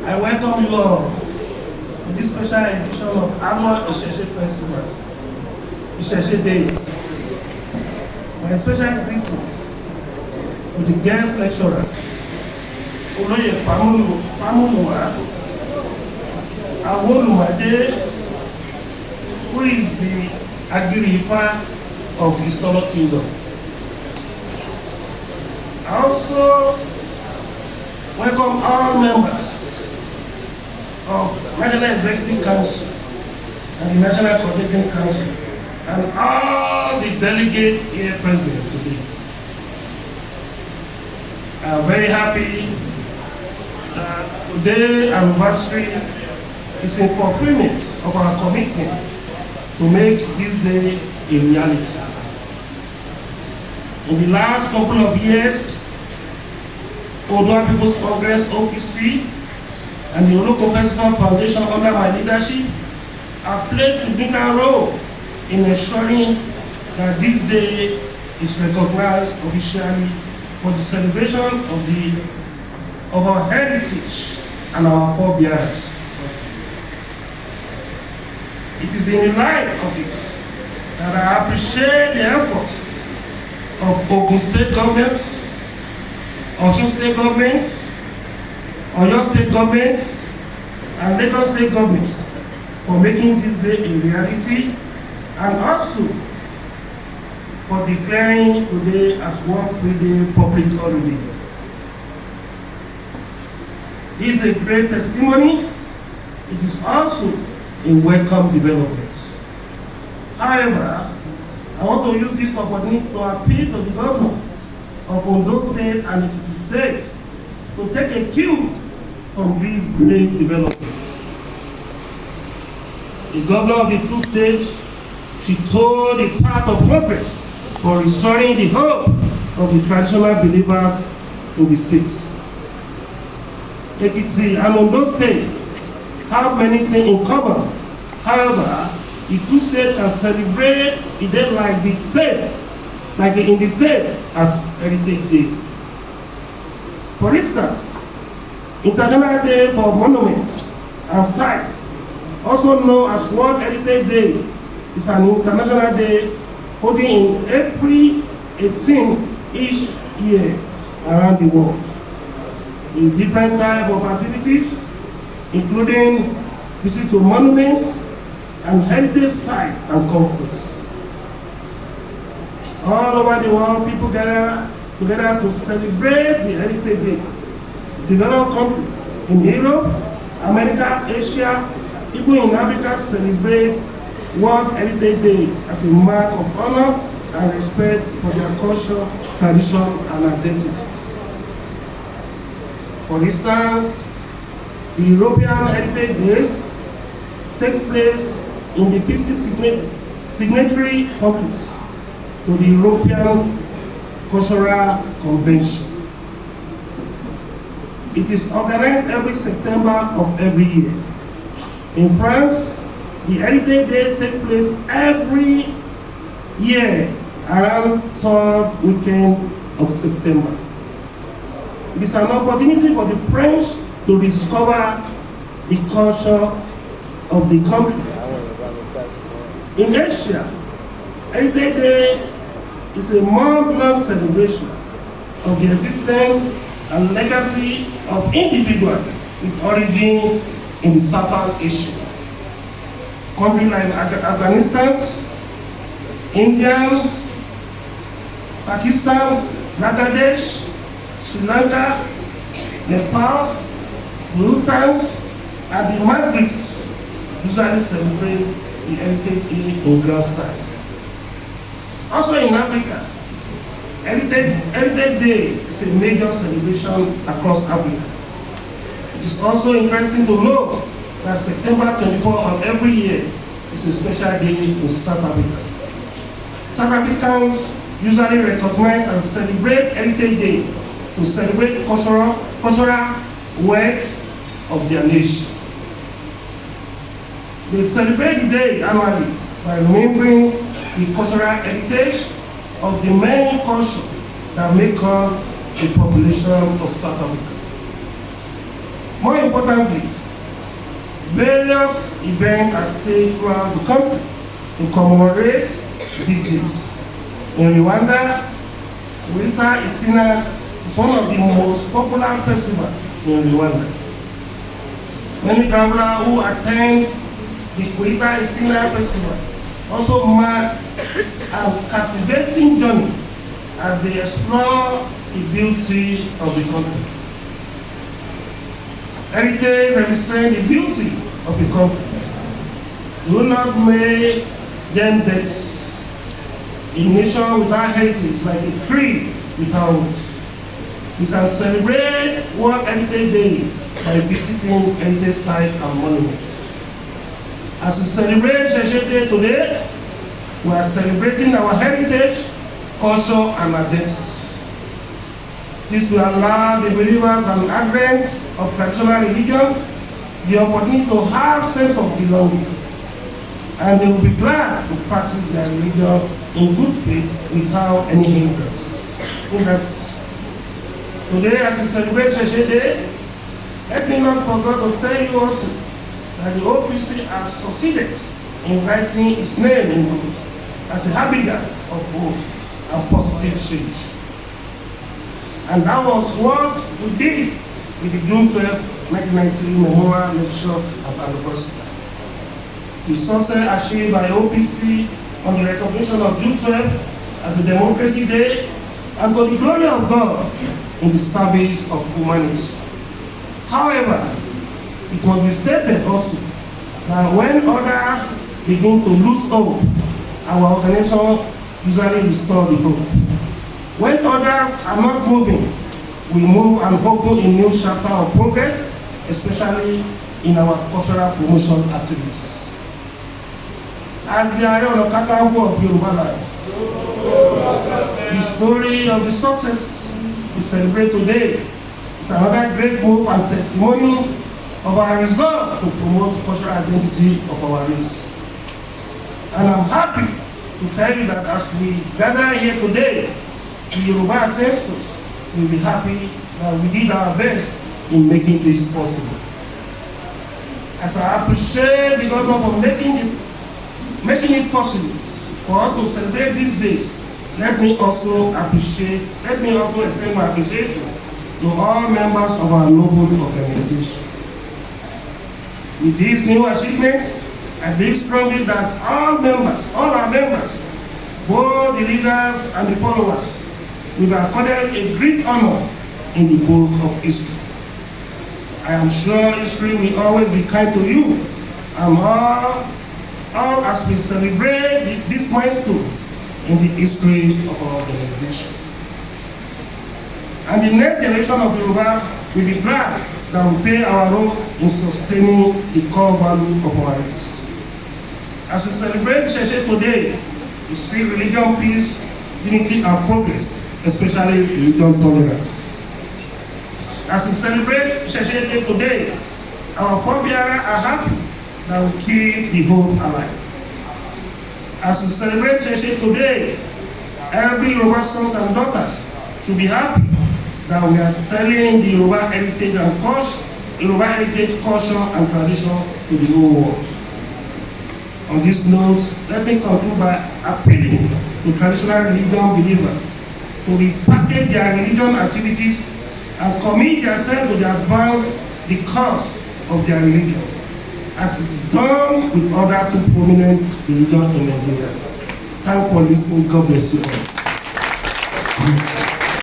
I welcome you all to this special edition of annual ISESE Festival, ISESE Day. My special greeting to the guest lecturer, Olóyè Fámúyìwá Awólùwádé, who is the Agiri-Ifa of the Solo Kingdom. I also welcome all members of National Executive Council and the National Coordinating Council and all the delegates here present today. I'm very happy that today's anniversary is in fulfillment of our commitment to make this day a reality. In the last couple of years, ODUN People's Congress (OPC) and the Onakankafo Foundation under my leadership have played a significant role in ensuring that this day is recognized officially for the celebration of our heritage and our forebears. It is in the light of this that I appreciate the effort of Ogun State government, Osun State government, Oyo State government, and Lagos State government for making this day a reality, and also for declaring today as one free-day public holiday. This is a great testimony. It is also a welcome development. However, I want to use this opportunity to appeal to the governor of Ondo State and Ekiti State to take a cue from this great development. The governor of the two states should told the path of progress for restoring the hope of the traditional believers in the states. Ekiti and Ondo State have many things in common. However, the two states can celebrate a day like the states, like in the state, as Heritage Day. For instance, International Day for Monuments and Sites, also known as World Heritage Day, is an international day holding in April 18 each year around the world, with different types of activities, including visits to monuments and heritage sites and conferences. All over the world, people gather together to celebrate the Heritage Day. Developed countries in Europe, America, Asia, even in Africa celebrate World Heritage Day as a mark of honor and respect for their culture, tradition, and identities. For instance, the European Heritage Days take place in the 50 signatory countries to the European Cultural Convention. It is organized every September of every year. In France, the Heritage Day takes place every year around 3rd weekend of September. It is an opportunity for the French to rediscover the culture of the country. In Asia, Heritage Day is a month-long celebration of the existence and legacy of individuals with origin in the Southern Asia. Countries like Afghanistan, India, Pakistan, Bangladesh, Sri Lanka, Nepal, Bhutan, and the Maldives usually celebrate the Heritage Day in grand style. Also in Africa, Heritage Day is a major celebration across Africa. It is also interesting to note that September 24th of every year is a special day in South Africa. South Africans usually recognize and celebrate Heritage Day to celebrate the cultural wealth of their nation. They celebrate the day annually by remembering the cultural heritage of the many cultures that make up the population of South Africa. More importantly, various events are staged throughout the country to commemorate these days. In Rwanda, Kurita Isina is one of the most popular festivals in Rwanda. Many travelers who attend the Kurita Isina festival also mark a captivating journey as they explore the beauty of the country. Heritage represents the beauty of the country. Do not make them death. A nation without heritage, like a tree without roots. We can celebrate World Heritage Day by visiting heritage sites and monuments. As we celebrate ISESE Day today, we are celebrating our heritage, culture, and identity. This will allow the believers and adherents of traditional religion the opportunity to have sense of belonging, and they will be glad to practice their religion in good faith without any hindrance. Today, as we celebrate ISESE Day, let me not forget to tell you also that the OPC has succeeded in writing its name in books as a habitat of hope and positive change. And that was what we did with the June 12, 1993 Memorial Lecture of Anniversary. The success achieved by OPC on the recognition of June 12 as a Democracy Day and to the glory of God in the service of humanity. However, it must be stated also that when others begin to lose hope, our organization usually restores the hope. When others are not moving, we move and open a new chapter of progress, especially in our cultural promotion activities. As the Ààre Onakankafo of Yoruba land, the story of the success we celebrate today is another great move and testimony of our resolve to promote cultural identity of our race. And I'm happy to tell you that as we gather here today, the Yoruba ancestors will be happy that we did our best in making this possible. As I appreciate the government for making it possible for us to celebrate these days, let me also extend my appreciation to all members of our noble organization. With this new achievement, I believe strongly that all our members, both the leaders and the followers, will be accorded a great honor in the book of history. I am sure history will always be kind to you and all as we celebrate this milestone in the history of our organization. And the next generation of Yoruba will be glad that we play our role in sustaining the core value of our race. As we celebrate ISESE today, we see religion, peace, unity, and progress, especially religion tolerance. As we celebrate ISESE Day today, our forebearers are happy that we keep the hope alive. As we celebrate ISESE today, every Yoruba sons and daughters should be happy that we are selling the Yoruba heritage and culture, and tradition to the whole world. On this note, let me conclude by appealing to traditional religion believers to repackage their religion activities and commit themselves to advance the cause of their religion, as is done with other two prominent religions in Nigeria. Thanks for listening. God bless you all.